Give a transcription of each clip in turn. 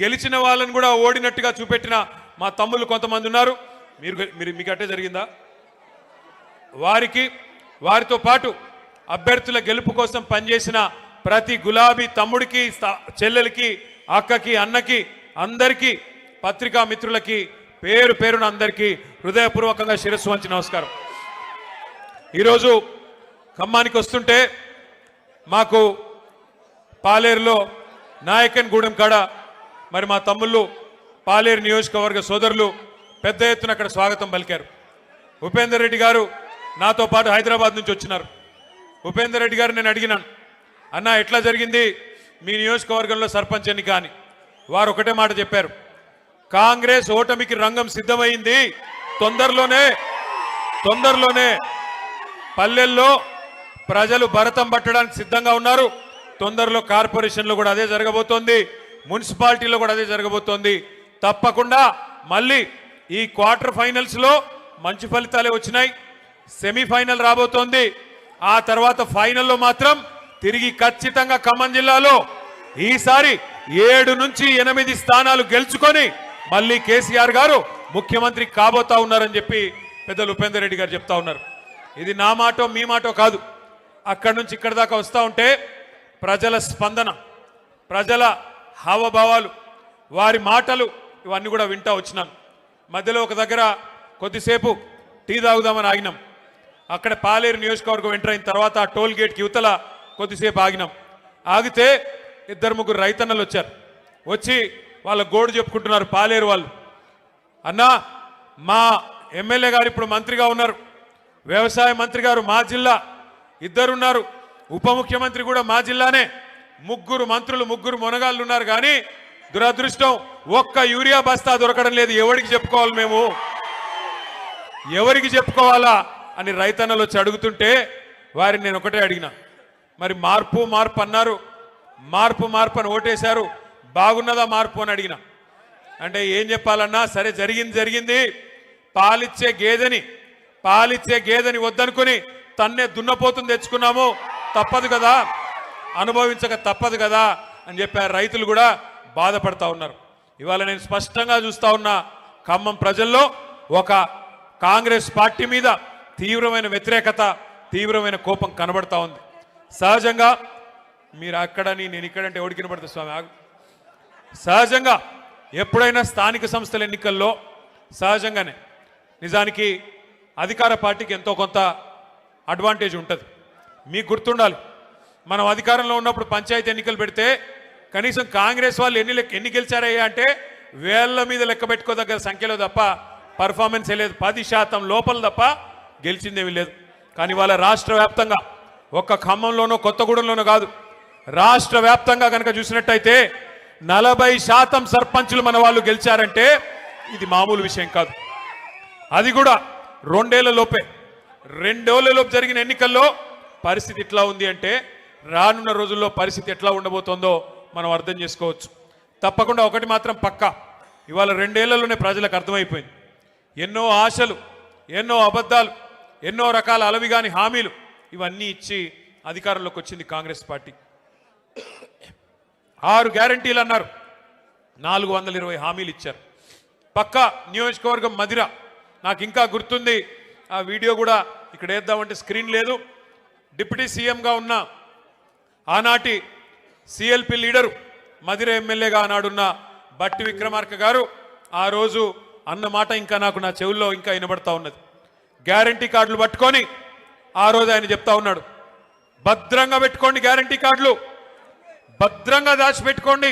గెలిచిన వాళ్ళని కూడా ఓడినట్టుగా చూపెట్టిన మా తమ్ముళ్ళు కొంతమంది ఉన్నారు. మీకు అట్టే జరిగిందా? వారితో పాటు అభ్యర్థుల గెలుపు కోసం పనిచేసిన ప్రతి గులాబీ తమ్ముడికి, చెల్లెలకి, అక్కకి, అన్నకి, అందరికీ, పత్రికా మిత్రులకి పేరు పేరున అందరికీ హృదయపూర్వకంగా శిరస్సు వంచి నమస్కారం. ఈరోజు ఖమ్మానికి వస్తుంటే మాకు పాలేరులో నాయకన్ గూడెం కాడ మరి మా తమ్ముళ్ళు పాలేరు నియోజకవర్గ సోదరులు పెద్ద ఎత్తున అక్కడ స్వాగతం పలికారు. ఉపేందర్ రెడ్డి గారు నాతో పాటు హైదరాబాద్ నుంచి వచ్చినారు. ఉపేందర్ రెడ్డి గారు నేను అడిగినాను, అన్న ఎట్లా జరిగింది మీ నియోజకవర్గంలో సర్పంచ్ ఎన్నిక అని. వారు ఒకటే మాట చెప్పారు, కాంగ్రెస్ ఓటమికి రంగం సిద్ధమైంది, తొందరలోనే పల్లెల్లో ప్రజలు భరతం పట్టడానికి సిద్ధంగా ఉన్నారు. తొందరలో కార్పొరేషన్లో కూడా అదే జరగబోతోంది, మున్సిపాలిటీలో కూడా అదే జరగబోతోంది. తప్పకుండా మళ్ళీ ఈ క్వార్టర్ ఫైనల్స్ లో మంచి ఫలితాలే వచ్చినాయి. సెమీఫైనల్ రాబోతోంది. ఆ తర్వాత ఫైనల్లో మాత్రం తిరిగి ఖచ్చితంగా ఖమ్మం జిల్లాలో ఈసారి 7 నుంచి 8 స్థానాలు గెలుచుకొని మళ్ళీ కేసీఆర్ గారు ముఖ్యమంత్రి కాబోతా ఉన్నారని చెప్పి పెద్దలు ఉపేందర్ రెడ్డి గారు చెప్తా ఉన్నారు. ఇది నా మాటో మీ మాటో కాదు. అక్కడి నుంచి ఇక్కడ దాకా వస్తూ ఉంటే ప్రజల స్పందన, ప్రజల హావభావాలు, వారి మాటలు ఇవన్నీ కూడా వింటా వచ్చినాను. మధ్యలో ఒక దగ్గర కొద్దిసేపు టీ తాగుదామని ఆగినాం. అక్కడ పాలేరు నియోజకవర్గం ఎంటర్ అయిన తర్వాత ఆ టోల్ గేట్కి యువతల కొద్దిసేపు ఆగినాం. ఆగితే 2-3 రైతన్నలు వచ్చారు. వచ్చి వాళ్ళ గోడు చెప్పుకుంటున్నారు పాలేరు వాళ్ళు. అన్నా, మా ఎమ్మెల్యే గారు ఇప్పుడు మంత్రిగా ఉన్నారు, వ్యవసాయ మంత్రి గారు మా జిల్లా, 2 ఉన్నారు, ఉప ముఖ్యమంత్రి కూడా మా జిల్లానే, 3 మంత్రులు, 3 మొనగాళ్ళు ఉన్నారు. కానీ దురదృష్టం ఒక్క యూరియా బస్తా దొరకడం లేదు. ఎవరికి చెప్పుకోవాలి మేము, ఎవరికి చెప్పుకోవాలా అని రైతన్నలు వచ్చి అడుగుతుంటే వారిని నేను ఒకటే అడిగినా, మరి మార్పు అన్నారు, మార్పు అని ఓటేశారు, బాగున్నదా మార్పు అని అడిగిన. అంటే ఏం చెప్పాలన్నా, సరే జరిగింది, పాలిచ్చే గేదెని వద్దనుకుని తన్నే దున్నపోతుని తెచ్చుకున్నాము, తప్పదు కదా, అనుభవించక తప్పదు కదా అని చెప్పారు. రైతులు కూడా బాధపడతా ఉన్నారు. ఇవాళ నేను స్పష్టంగా చూస్తా ఉన్నా, ఖమ్మం ప్రజల్లో ఒక కాంగ్రెస్ పార్టీ మీద తీవ్రమైన వ్యతిరేకత, తీవ్రమైన కోపం కనబడతా ఉంది. సహజంగా మీరు అక్కడని నేను ఇక్కడంటే ఎవరికి కనబడుతుంది స్వామి, సహజంగా ఎప్పుడైనా స్థానిక సంస్థల ఎన్నికల్లో సహజంగానే నిజానికి అధికార పార్టీకి ఎంతో కొంత అడ్వాంటేజ్ ఉంటుంది. మీకు గుర్తుండాలి, మనం అధికారంలో ఉన్నప్పుడు పంచాయతీ ఎన్నికలు పెడితే కనీసం కాంగ్రెస్ వాళ్ళు ఎన్ని గెలిచారయ్యా అంటే వేళ్ల మీద లెక్క పెట్టుకోదగ్గర సంఖ్యలో తప్ప పర్ఫార్మెన్స్ లేదు, 10% లోపల తప్ప గెలిచిందేమీ లేదు. కానీ వాళ్ళ రాష్ట్ర వ్యాప్తంగా, ఒక్క ఖమ్మంలోనో కొత్తగూడెంలోనో కాదు, రాష్ట్ర వ్యాప్తంగా కనుక చూసినట్టయితే 40% సర్పంచులు మన వాళ్ళు గెలిచారంటే ఇది మామూలు విషయం కాదు. అది కూడా 2 ఏళ్లలోపే, 2 ఏళ్లలోపు జరిగిన ఎన్నికల్లో పరిస్థితి ఇట్లా ఉంది అంటే రానున్న రోజుల్లో పరిస్థితి ఎట్లా ఉండబోతోందో మనం అర్థం చేసుకోవచ్చు. తప్పకుండా ఒకటి మాత్రం పక్కా, ఇవాళ 2 ఏళ్లలోనే ప్రజలకు అర్థమైపోయింది. ఎన్నో ఆశలు, ఎన్నో అబద్ధాలు, ఎన్నో రకాల అలవిగాని హామీలు ఇవన్నీ ఇచ్చి అధికారంలోకి వచ్చింది కాంగ్రెస్ పార్టీ. 6 గ్యారంటీలు అన్నారు, 420 హామీలు ఇచ్చారు. పక్కా నియోజకవర్గం మదిర, నాకు ఇంకా గుర్తుంది, ఆ వీడియో కూడా ఇక్కడ వేద్దామంటే స్క్రీన్ లేదు. డిప్యూటీ సీఎంగా ఉన్న ఆనాటి సిఎల్పి లీడరు, మదిర ఎమ్మెల్యేగా ఆనాడున్న బట్టి విక్రమార్క గారు ఆ రోజు అన్న మాట ఇంకా నాకు నా చెవుల్లో ఇంకా వినబడతా ఉన్నది. గ్యారంటీ కార్డులు పట్టుకొని ఆ రోజు ఆయన చెప్తా ఉన్నాడు, భద్రంగా పెట్టుకోండి, గ్యారంటీ కార్డులు భద్రంగా దాచిపెట్టుకోండి,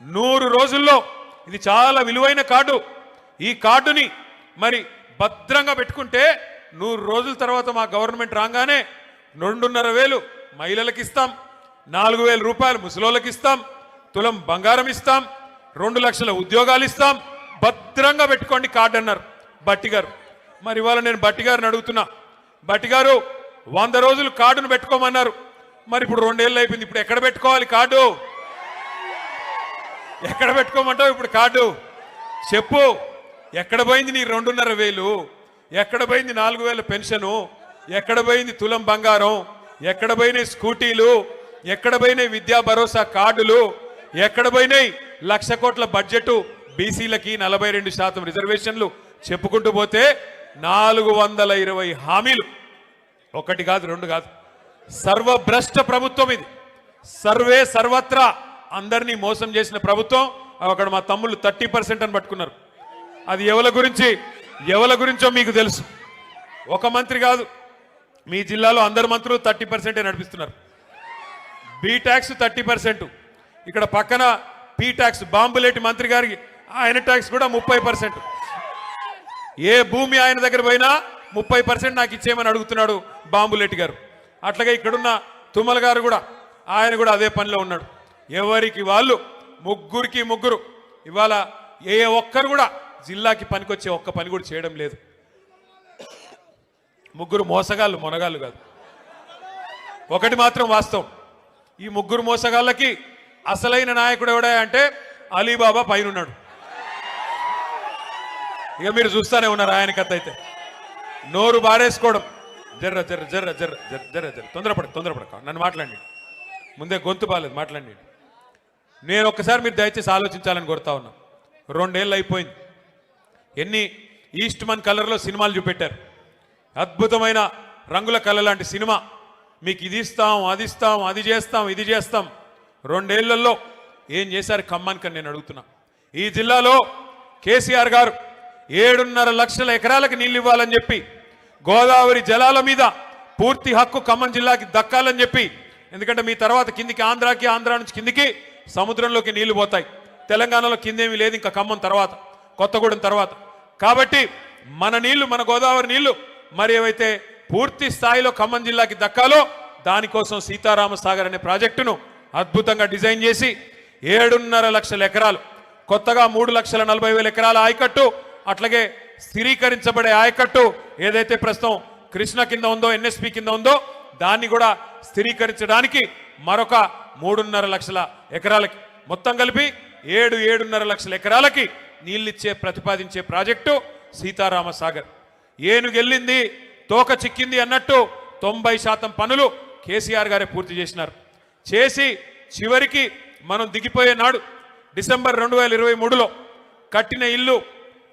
100 రోజుల్లో, ఇది చాలా విలువైన కార్డు, ఈ కార్డుని మరి భద్రంగా పెట్టుకుంటే 100 రోజుల తర్వాత మా గవర్నమెంట్ రాగానే 2,500 మహిళలకు ఇస్తాం, 4,000 రూపాయలు ముసలోళ్ళకి ఇస్తాం, తులం బంగారం ఇస్తాం, 2 లక్షల ఉద్యోగాలు ఇస్తాం, భద్రంగా పెట్టుకోండి కార్డు అన్నారు బట్టి గారు. మరి ఇవాళ నేను బట్టి గారిని అడుగుతున్నా, బట్టి గారు 100 రోజులు కార్డును పెట్టుకోమన్నారు, మరి ఇప్పుడు 2 ఏళ్ళు అయిపోయింది, ఇప్పుడు ఎక్కడ పెట్టుకోవాలి కార్డు, ఎక్కడ పెట్టుకోమంటావు ఇప్పుడు కార్డు చెప్పు, ఎక్కడ పోయింది నీ 2,500, ఎక్కడ పోయింది 4,000 పెన్షను, ఎక్కడ పోయింది తులం బంగారం, ఎక్కడ పోయినాయి స్కూటీలు, ఎక్కడ పోయినాయి విద్యా భరోసా కార్డులు, ఎక్కడ పోయినాయి 1,00,000 కోట్ల బడ్జెట్, బీసీలకి 42% రిజర్వేషన్లు చెప్పుకుంటూ పోతే 420 హామీలు. ఒకటి కాదు, రెండు కాదు, సర్వభ్రష్ట ప్రభుత్వం ఇది. సర్వే సర్వత్రా అందరినీ మోసం చేసిన ప్రభుత్వం. అక్కడ మా తమ్ముళ్ళు 30% అని పట్టుకున్నారు. అది ఎవల గురించో మీకు తెలుసు. ఒక మంత్రి కాదు, మీ జిల్లాలో అందరు మంత్రులు 30% నడిపిస్తున్నారు. బీ ట్యాక్స్ 30%, ఇక్కడ పక్కన పీ ట్యాక్స్ బాంబులేటి మంత్రి గారికి ఆయన ట్యాక్స్ కూడా 30%. ఏ భూమి ఆయన దగ్గర పోయినా 30% నాకు ఇచ్చేయమని అడుగుతున్నాడు బాంబులేటి గారు. అట్లాగే ఇక్కడున్న తుమ్మల గారు కూడా, ఆయన కూడా అదే పనిలో ఉన్నాడు. ఎవరికి వాళ్ళు ముగ్గురు ఇవాళ ఏ ఒక్కరు కూడా జిల్లాకి పనికొచ్చే ఒక్క పని కూడా చేయడం లేదు. ముగ్గురు మోసగాళ్ళు, మొనగాళ్ళు కాదు. ఒకటి మాత్రం వాస్తవం, ఈ ముగ్గురు మోసగాళ్ళకి అసలైన నాయకుడు ఎవడా అంటే అలీబాబా పైన ఉన్నాడు. ఇక మీరు చూస్తూనే ఉన్నారు ఆయన కథ. అయితే నోరు బారేసుకోవడం, జర్ర జర్ర జర్ర జర్ర జర్ర జర్ర జర్ర తొందరపడక నన్ను మాట్లాడండి, ముందే గొంతు బాలేదు, మాట్లాడండి. నేను ఒక్కసారి మీరు దయచేసి ఆలోచించాలని కోరుతా ఉన్నా. 2 ఏళ్ళు అయిపోయింది. ఎన్ని ఈస్ట్ మన్ కలర్లో సినిమాలు చూపెట్టారు. అద్భుతమైన రంగుల కళ లాంటి సినిమా. మీకు ఇది ఇస్తాం, అది ఇస్తాం, అది చేస్తాం, ఇది చేస్తాం. 2 ఏళ్లలో ఏం చేశారు ఖమ్మానికి అని నేను అడుగుతున్నా. ఈ జిల్లాలో కేసీఆర్ గారు 7.5 లక్షల ఎకరాలకు నీళ్ళు ఇవ్వాలని చెప్పి, గోదావరి జలాల మీద పూర్తి హక్కు ఖమ్మం జిల్లాకి దక్కాలని చెప్పి, ఎందుకంటే మీ తర్వాత కిందికి ఆంధ్రాకి, ఆంధ్రా నుంచి కిందికి సముద్రంలోకి నీళ్లు పోతాయి. తెలంగాణలో కిందేమీ లేదు ఇంకా ఖమ్మం తర్వాత, కొత్తగూడెం తర్వాత. కాబట్టి మన నీళ్లు, మన గోదావరి నీళ్లు మరి ఏవైతే పూర్తి స్థాయిలో ఖమ్మం జిల్లాకి దక్కాలో దానికోసం సీతారామ సాగర్ అనే ప్రాజెక్టును అద్భుతంగా డిజైన్ చేసి 7.5 లక్షల ఎకరాలు, కొత్తగా 3,40,000 ఎకరాల ఆయకట్టు, అట్లాగే స్థిరీకరించబడే ఆయకట్టు ఏదైతే ప్రస్తుతం కృష్ణ కింద ఉందో, ఎన్ఎస్పి కింద ఉందో దాన్ని కూడా స్థిరీకరించడానికి మరొక 3.5 లక్షల ఎకరాలకి, మొత్తం కలిపి 7.5 లక్షల ఎకరాలకి నీళ్ళిచ్చే ప్రతిపాదించే ప్రాజెక్టు సీతారామ సాగర్. ఏనుగెళ్ళింది తోక చిక్కింది అన్నట్టు 90% పనులు కేసీఆర్ గారే పూర్తి చేసినారు. చేసి చివరికి మనం దిగిపోయే నాడు డిసెంబర్ 2023లో కట్టిన ఇల్లు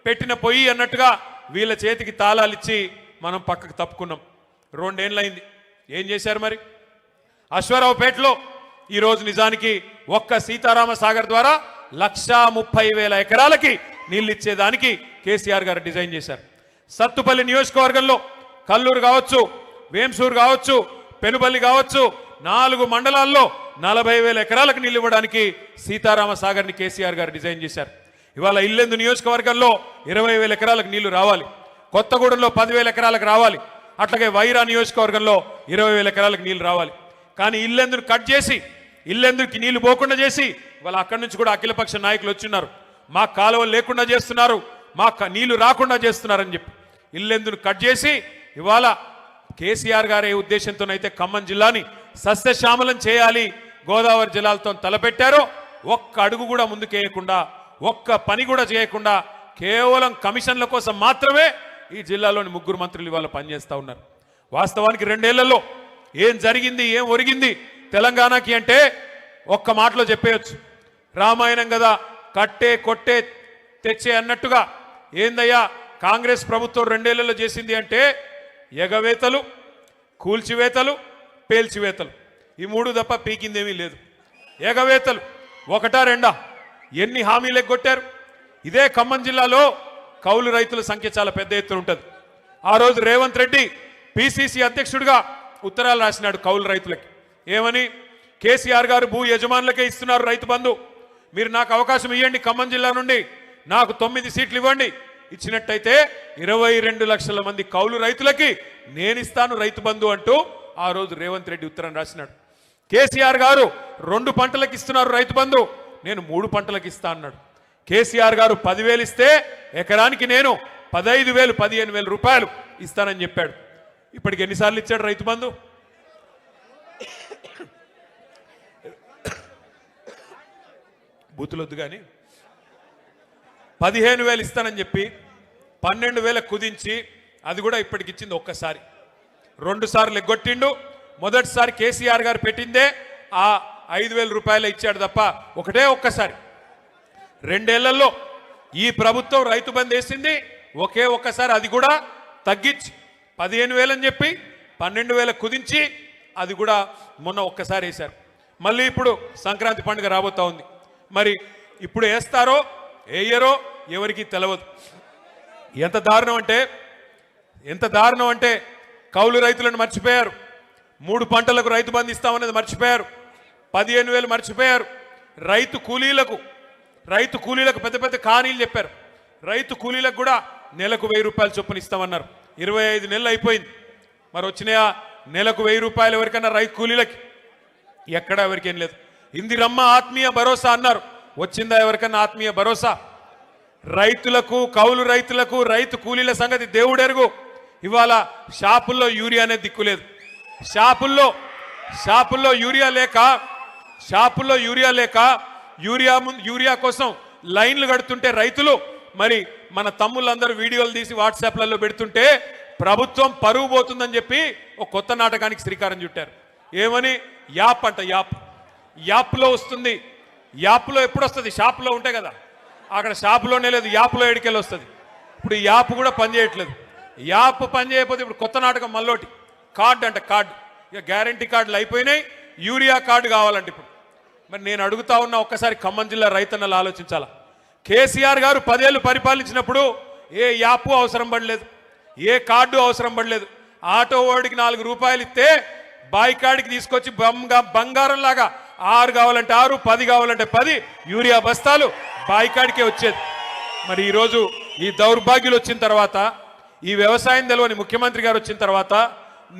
పెట్టిన పొయ్యి అన్నట్టుగా వీళ్ళ చేతికి తాళాలు ఇచ్చి మనం పక్కకు తప్పుకున్నాం. 2 ఏళ్ళైంది. ఏం చేశారు మరి? అశ్వారావుపేటలో ఈరోజు నిజానికి ఒక్క సీతారామ సాగర్ ద్వారా 1,30,000 ఎకరాలకి నీళ్ళు ఇచ్చేదానికి కేసీఆర్ గారు డిజైన్ చేశారు. సత్తుపల్లి నియోజకవర్గంలో కల్లూరు కావచ్చు, వేంసూరు కావచ్చు, పెనుబల్లి కావచ్చు, 4 మండలాల్లో 40,000 ఎకరాలకు నీళ్ళు ఇవ్వడానికి సీతారామ సాగర్ని కేసీఆర్ గారు డిజైన్ చేశారు. ఇవాళ ఇల్లెందు నియోజకవర్గంలో 20,000 ఎకరాలకు నీళ్లు రావాలి, కొత్తగూడెంలో 10,000 ఎకరాలకు రావాలి, అట్లాగే వైరా నియోజకవర్గంలో 20,000 ఎకరాలకు నీళ్లు రావాలి. కానీ ఇల్లెందును కట్ చేసి, ఇల్లెందుకి నీళ్లు పోకుండా చేసి ఇవాళ అక్కడి నుంచి కూడా అఖిలపక్ష నాయకులు వచ్చిన్నారు. మా కాలువలు లేకుండా చేస్తున్నారు, మా నీళ్లు రాకుండా చేస్తున్నారని చెప్పి ఇల్లెందును కట్ చేసి ఇవాళ కేసీఆర్ గారి ఉద్దేశంతోనైతే ఖమ్మం జిల్లాని సస్యశ్యామలం చేయాలి, గోదావరి జలాలతో తలపెట్టారో ఒక్క అడుగు కూడా ముందుకేయకుండా, ఒక్క పని కూడా చేయకుండా కేవలం కమిషన్ల కోసం మాత్రమే ఈ జిల్లాలోని 3 మంత్రులు ఇవాళ పనిచేస్తూ ఉన్నారు. వాస్తవానికి 2 ఏళ్లలో ఏం జరిగింది, ఏం ఒరిగింది తెలంగాణకి అంటే ఒక్క మాటలో చెప్పేయచ్చు. రామాయణం కదా, కట్టే కొట్టే తెచ్చే అన్నట్టుగా ఏందయ్యా కాంగ్రెస్ ప్రభుత్వం 2 ఏళ్లలో చేసింది అంటే ఎగవేతలు, కూల్చివేతలు, పేల్చివేతలు, ఈ 3 తప్ప పీకిందేమీ లేదు. ఎగవేతలు ఒకటా రెండా, ఎన్ని హామీలు ఎగ్గొట్టారు. ఇదే ఖమ్మం జిల్లాలో కౌలు రైతుల సంఖ్య చాలా పెద్ద ఎత్తున ఉంటుంది. ఆ రోజు రేవంత్ రెడ్డి పిసిసి అధ్యక్షుడిగా ఉత్తరాలు రాసినాడు కౌలు రైతులకి. ఏమని? కేసీఆర్ గారు భూ యజమానులకే ఇస్తున్నారు రైతు బంధు, మీరు నాకు అవకాశం ఇవ్వండి, ఖమ్మం జిల్లా నుండి నాకు 9 సీట్లు ఇవ్వండి, ఇచ్చినట్టయితే 22 లక్షల మంది కౌలు రైతులకి నేనిస్తాను రైతు బంధు అంటూ ఆ రోజు రేవంత్ రెడ్డి ఉత్తరం రాసినాడు. కేసీఆర్ గారు 2 పంటలకు ఇస్తున్నారు రైతు బంధు, నేను 3 పంటలకు ఇస్తా అన్నాడు. కేసీఆర్ గారు 10,000 ఇస్తే ఎకరానికి నేను 15,000, 15,000 రూపాయలు ఇస్తానని చెప్పాడు. ఇప్పటికి ఎన్నిసార్లు ఇచ్చాడు రైతు బంధు? బూతులొద్దు కానీ 15,000 ఇస్తానని చెప్పి 12,000 కుదించి అది కూడా ఇప్పటికి ఇచ్చింది ఒక్కసారి. 2 సార్లు ఎగ్గొట్టిండు. మొదటిసారి కేసీఆర్ గారు పెట్టిందే ఆ 5,000 రూపాయలు ఇచ్చాడు తప్ప ఒక్కసారి రెండేళ్లలో ఈ ప్రభుత్వం రైతు బంధు వేసింది ఒక్కసారి, అది కూడా తగ్గించి 15,000 అని చెప్పి 12,000 కుదించి అది కూడా మొన్న ఒక్కసారి వేశారు. మళ్ళీ ఇప్పుడు సంక్రాంతి పండుగ రాబోతా ఉంది. మరి ఇప్పుడు వేస్తారో వేయరో ఎవరికి తెలియదు. ఎంత దారుణం అంటే కౌలు రైతులను మర్చిపోయారు. 3 పంటలకు రైతు బంధు ఇస్తామనేది మర్చిపోయారు. 15,000 మర్చిపోయారు. రైతు కూలీలకు పెద్ద పెద్ద కానీలు చెప్పారు. రైతు కూలీలకు కూడా నెలకు 1,000 రూపాయలు చొప్పున ఇస్తామన్నారు. 25 నెలలు అయిపోయింది. మరి వచ్చినాయా నెలకు 1,000 రూపాయలు ఎవరికన్నా రైతు కూలీలకి? ఎక్కడా ఎవరికేం లేదు. ఇందిరమ్మ ఆత్మీయ భరోసా అన్నారు, వచ్చిందా ఎవరికన్నా ఆత్మీయ భరోసా? రైతులకు, కౌలు రైతులకు, రైతు కూలీల సంగతి దేవుడెరుగు. ఇవాళ షాపుల్లో యూరియా అనేది దిక్కులేదు. షాపుల్లో యూరియా లేక యూరియా కోసం లైన్లు కడుతుంటే రైతులు, మరి మన తమ్ముళ్ళందరూ వీడియోలు తీసి వాట్సాప్లలో పెడుతుంటే ప్రభుత్వం పరువు పోతుందని చెప్పి ఒక కొత్త నాటకానికి శ్రీకారం చుట్టారు. ఏమని? యాప్ అంట. యాప్లో వస్తుంది. యాప్లో ఎప్పుడు వస్తుంది? షాప్లో ఉంటాయి కదా, అక్కడ షాపులోనే లేదు, యాప్లో ఎడికెళ్ళి వస్తుంది. ఇప్పుడు ఈ యాప్ కూడా పనిచేయట్లేదు. యాప్ పనిచేయకపోతే ఇప్పుడు కొత్త నాటకం మళ్ళోటి కార్డు అంట. కార్డు ఇక గ్యారంటీ కార్డులు అయిపోయినాయి, యూరియా కార్డు కావాలంటే ఇప్పుడు. మరి నేను అడుగుతా ఉన్నా, ఒక్కసారి ఖమ్మం జిల్లా రైతన్నలు ఆలోచించాలా. కేసీఆర్ గారు 10 ఏళ్ళు పరిపాలించినప్పుడు ఏ యాప్ అవసరం పడలేదు, ఏ కార్డు అవసరం పడలేదు. ఆటో వాడికి 4 రూపాయలు ఇస్తే బాయికాడికి తీసుకొచ్చి బంగారం లాగా 6 కావాలంటే 6, 10 కావాలంటే 10 యూరియా బస్తాలు బాయికాడికే వచ్చేది. మరి ఈరోజు ఈ దౌర్భాగ్యులు వచ్చిన తర్వాత, ఈ వ్యవసాయం తెలియని ముఖ్యమంత్రి గారు వచ్చిన తర్వాత,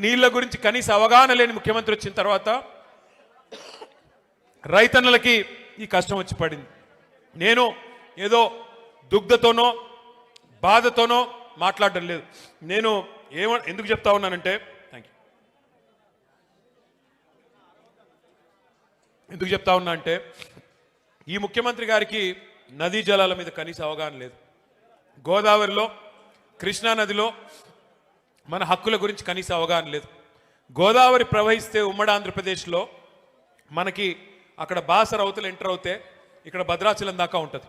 నీళ్ల గురించి కనీస అవగాహన లేని ముఖ్యమంత్రి వచ్చిన తర్వాత రైతన్నలకి ఈ కష్టం వచ్చి పడింది. నేను ఏదో దుగ్ధతోనో బాధతోనో మాట్లాడడం లేదు. నేను ఎందుకు చెప్తా ఉన్నానంటే, ఎందుకు చెప్తా ఉన్నా అంటే, ఈ ముఖ్యమంత్రి గారికి నదీ జలాల మీద కనీస అవగాహన లేదు. గోదావరిలో, కృష్ణా నదిలో మన హక్కుల గురించి కనీస అవగాహన లేదు. గోదావరి ప్రవహిస్తే ఉమ్మడి ఆంధ్రప్రదేశ్లో మనకి అక్కడ బాసర అవతల ఎంటర్ అవుతే ఇక్కడ భద్రాచలం దాకా ఉంటుంది.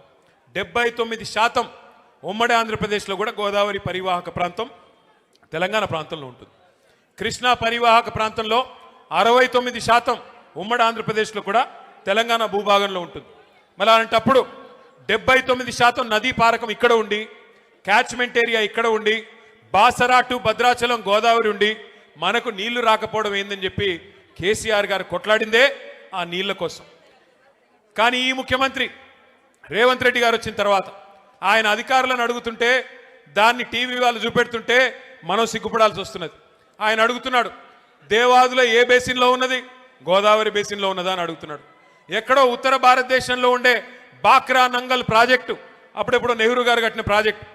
79% ఉమ్మడి ఆంధ్రప్రదేశ్లో కూడా గోదావరి పరివాహక ప్రాంతం తెలంగాణ ప్రాంతంలో ఉంటుంది. కృష్ణా పరివాహక ప్రాంతంలో 69% ఉమ్మడి ఆంధ్రప్రదేశ్లో కూడా తెలంగాణ భూభాగంలో ఉంటుంది. మరి అలాంటప్పుడు 79% నదీ పారకం ఇక్కడ ఉండి, క్యాచ్మెంట్ ఏరియా ఇక్కడ ఉండి, బాసరా టు భద్రాచలం గోదావరి ఉండి మనకు నీళ్లు రాకపోవడం ఏందని చెప్పి కేసీఆర్ గారు కొట్లాడిందే ఆ నీళ్ల కోసం. కానీ ఈ ముఖ్యమంత్రి రేవంత్ రెడ్డి గారు వచ్చిన తర్వాత ఆయన అధికారులను అడుగుతుంటే, దాన్ని టీవీ వాళ్ళు చూపెడుతుంటే మనం సిగ్గుపడాల్సి వస్తున్నది. ఆయన అడుగుతున్నాడు, దేవాదుల ఏ బేసిన్లో ఉన్నది? గోదావరి బేసిన్లో ఉన్నదా అని అడుగుతున్నాడు. ఎక్కడో ఉత్తర భారతదేశంలో ఉండే బాక్రా నంగల్ ప్రాజెక్టు, అప్పుడెప్పుడు నెహ్రూ గారు కట్టిన ప్రాజెక్టు,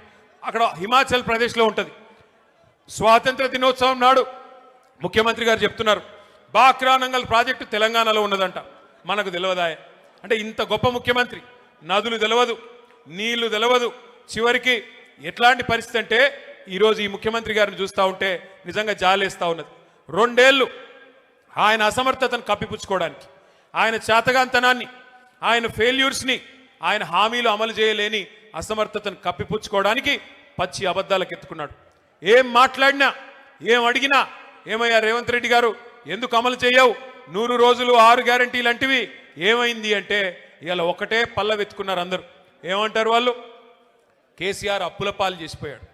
అక్కడ హిమాచల్ ప్రదేశ్లో ఉంటుంది. స్వాతంత్ర దినోత్సవం నాడు ముఖ్యమంత్రి గారు చెప్తున్నారు, బాక్రా నంగల్ ప్రాజెక్టు తెలంగాణలో ఉన్నదంట. మనకు తెలియదాయ అంటే ఇంత గొప్ప ముఖ్యమంత్రి, నదులు తెలియదు, నీళ్లు తెలియదు. చివరికి ఎట్లాంటి పరిస్థితి అంటే, ఈరోజు ఈ ముఖ్యమంత్రి గారిని చూస్తూ ఉంటే నిజంగా జాలేస్తూ ఉన్నది. 2 ఏళ్ళు ఆయన అసమర్థతను కప్పిపుచ్చుకోవడానికి, ఆయన చేతగాంతనాన్ని, ఆయన ఫెయిల్యూర్స్ని, ఆయన హామీలు అమలు చేయలేని అసమర్థతను కప్పిపుచ్చుకోవడానికి పచ్చి అబద్ధాలకు ఎత్తుకున్నాడు. ఏం మాట్లాడినా, ఏం అడిగినా, ఏమయ్యా రేవంత్ రెడ్డి గారు ఎందుకు అమలు చేయవు? 100 రోజులు 6 గ్యారంటీలు అంటివి ఏమైంది అంటే, ఇలా ఒకటే పల్ల వెతుకున్నారు అందరూ. ఏమంటారు వాళ్ళు? కేసీఆర్ అప్పుల పాలు చేసిపోయాడు,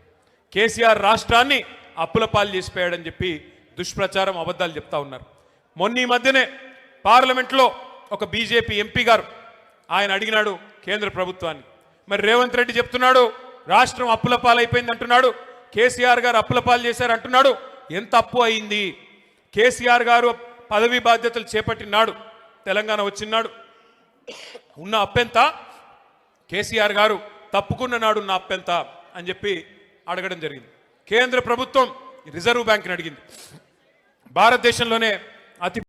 కేసీఆర్ రాష్ట్రాన్ని అప్పుల పాలు చేసిపోయాడని చెప్పి దుష్ప్రచారం, అబద్ధాలు చెప్తా ఉన్నారు. మొన్న ఈ మధ్యనే పార్లమెంట్లో ఒక బీజేపీ ఎంపీ గారు ఆయన అడిగినాడు కేంద్ర ప్రభుత్వాన్ని. మరి రేవంత్ రెడ్డి చెప్తున్నాడు రాష్ట్రం అప్పుల పాలైపోయింది అంటున్నాడు, కేసీఆర్ గారు అప్పుల పాలు చేశారు అంటున్నాడు. ఎంత అప్పు అయింది? కేసీఆర్ గారు పదవి బాధ్యతలు చేపట్టినాడు, తెలంగాణ వచ్చినాడు, ఉన్న అప్పెంత? కేసీఆర్ గారు తప్పుకున్న నాడు ఉన్న అప్పెంత అని చెప్పి అడగడం జరిగింది. కేంద్ర ప్రభుత్వం రిజర్వ్ బ్యాంక్ని అడిగింది. భారతదేశంలోనే అతి